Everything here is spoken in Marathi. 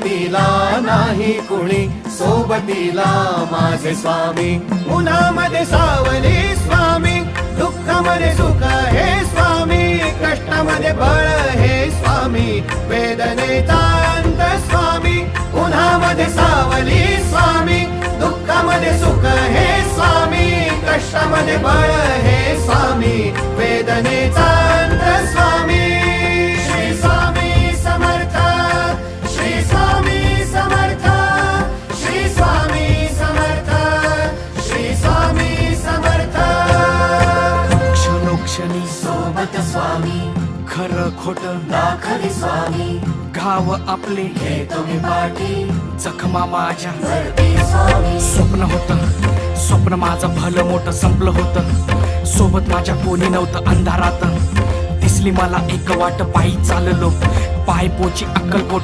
सोबतीला नाही कुणी, सोबतीला माझे स्वामी. उन्हामध्ये सावली स्वामी, दुःखामध्ये सुख हे स्वामी, कष्टामध्ये बळ हे स्वामी, वेदनेचा अंत स्वामी. उन्हामध्ये सावली स्वामी, दुःखामध्ये सुख हे स्वामी, कष्टामध्ये बळ हे स्वामी, वेदनेचा अंत स्वामी. श्री स्वामी समर्थ, श्री स्वामी समर्थ, श्री स्वामी समर्थ, श्री स्वामी समर्थ. क्षणोक्षणी सोबत स्वामी, खरं खोट दाखवी स्वामी, घाव आपले घेतो मी पाठी, जखमा माझ्या वरती स्वामी. स्वप्न होतं, स्वप्न माझं भलं मोठं संपलं होतं. सोबत माझ्या कोणी नव्हतं अंधारात. दिसली मला एक वाट, पायी चाललो पाय पोची अक्कलकोट.